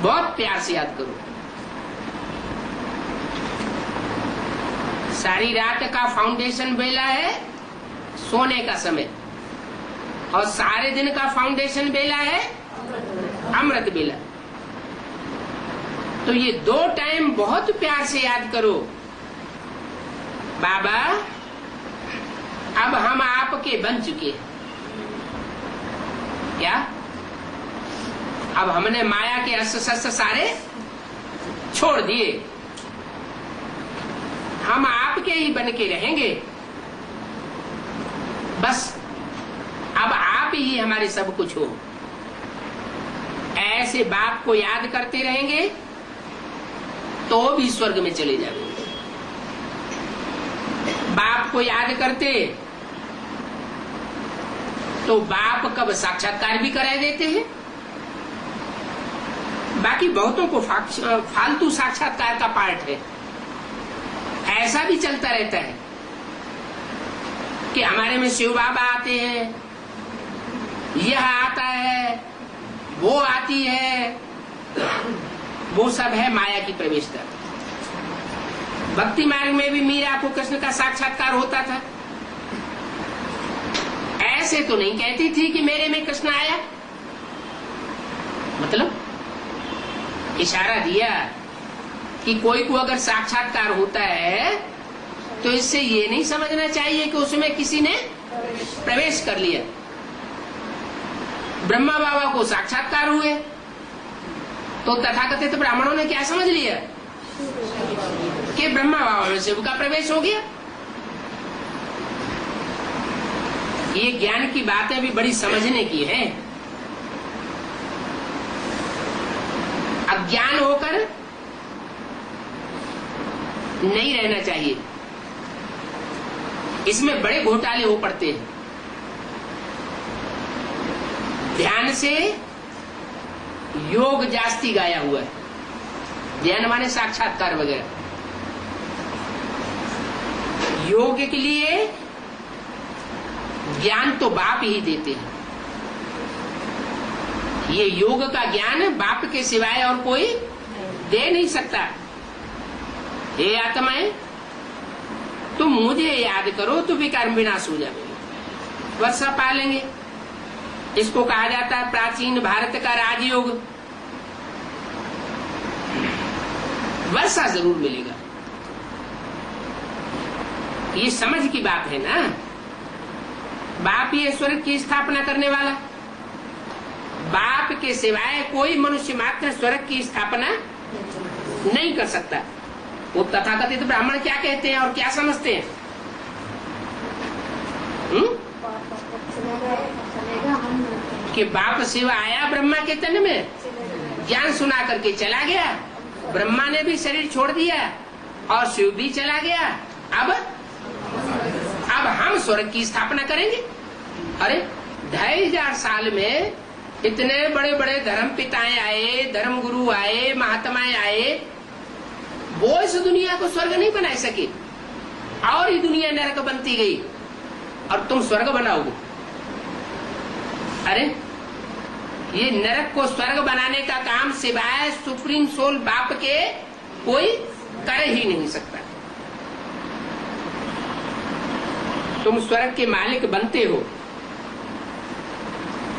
बहुत प्यार से याद करो। सारी रात का फाउंडेशन बेला है सोने का समय, और सारे दिन का फाउंडेशन बेला है अमृत बेला। तो ये 2 टाइम बहुत प्यार से याद करो। बाबा अब हम आपके बन चुके हैं। क्या? अब हमने माया के अस्त्र शस्त्र सारे छोड़ दिए, हम आपके ही बन के रहेंगे। बस अब आप ही हमारे सब कुछ हो। ऐसे बाप को याद करते रहेंगे तो भी स्वर्ग में चले जाएंगे। बाप को याद करते तो बाप कब साक्षात्कार भी करा देते हैं। बाकी बहुतों को फालतू साक्षात्कार का पार्ट है। ऐसा भी चलता रहता है कि हमारे में शिव बाबा आते हैं, यह आता है, वो आती है। वो सब है माया की प्रवेशता। भक्ति मार्ग में भी मीरा को कृष्ण का साक्षात्कार होता था। ऐसे तो नहीं कहती थी कि मेरे में कृष्ण आया, मतलब इशारा दिया कि कोई को अगर साक्षात्कार होता है तो इससे ये नहीं समझना चाहिए कि उसमें किसी ने प्रवेश कर लिया। ब्रह्मा बाबा को साक्षात्कार हुए तो तथाकथित ब्राह्मणों ने क्या समझ लिया कि ब्रह्मा बाबा में शिव का प्रवेश हो गया। ये ज्ञान की बातें भी बड़ी समझने की हैं। अज्ञान होकर नहीं रहना चाहिए, इसमें बड़े घोटाले हो पड़ते हैं। ध्यान से योग जास्ती गाया हुआ है, ध्यान माने साक्षात्कार वगैरह। योग के लिए ज्ञान तो बाप ही देते हैं। ये योग का ज्ञान बाप के सिवाय और कोई दे नहीं सकता। हे आत्माएं, तुम मुझे याद करो तो विकार विनाश हो जाएंगे, वर्षा पालेंगे। इसको कहा जाता है प्राचीन भारत का राजयोग। वर्षा जरूर मिलेगा, ये समझ की बात है ना। बाप ये स्वर्ग की स्थापना करने वाला, बाप के सिवाय कोई मनुष्य मात्र स्वर्ग की स्थापना नहीं कर सकता। वो तथाकथित ब्राह्मण क्या कहते हैं और क्या समझते हैं? कि बाप शिव आया ब्रह्मा के तन में, ज्ञान सुना करके चला गया। ब्रह्मा ने भी शरीर छोड़ दिया और शिव भी चला गया। अब हम स्वर्ग की स्थापना करेंगे। अरे 2500 साल में इतने बड़े बड़े धर्म पिताएं आए, धर्म गुरु आए, महात्माएं आए, वो इस दुनिया को स्वर्ग नहीं बना सके और ये दुनिया नरक बनती गई और तुम स्वर्ग बनाओगे। अरे ये नरक को स्वर्ग बनाने का काम सिवाय सुप्रीम सोल बाप के कोई कर ही नहीं सकता। तुम स्वर्ग के मालिक बनते हो।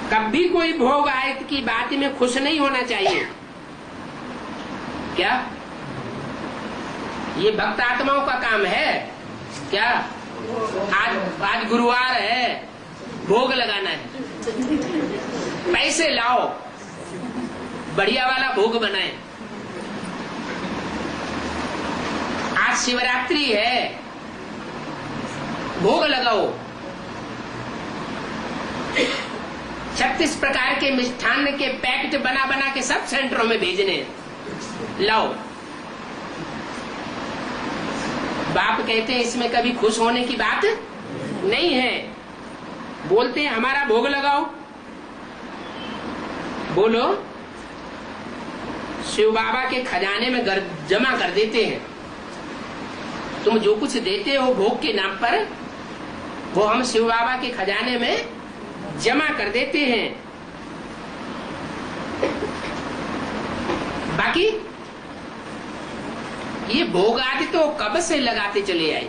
कभी कोई भोग आयत की बात में खुश नहीं होना चाहिए। क्या ये भक्त आत्माओं का काम है क्या? आज गुरुवार है, भोग लगाना है, पैसे लाओ, बढ़िया वाला भोग बनाए। आज शिवरात्रि है, भोग लगाओ। 36 प्रकार के मिष्ठान के पैकेट बना बना के सब सेंटरों में भेजने, लाओ। बाप कहते हैं इसमें कभी खुश होने की बात नहीं है। बोलते हैं हमारा भोग लगाओ। बोलो, शिव बाबा के खजाने में जमा कर देते हैं। तुम जो कुछ देते हो भोग के नाम पर, वो हम शिव बाबा के खजाने में जमा कर देते हैं। बाकी ये भोग आदि तो कब से लगाते चले आए,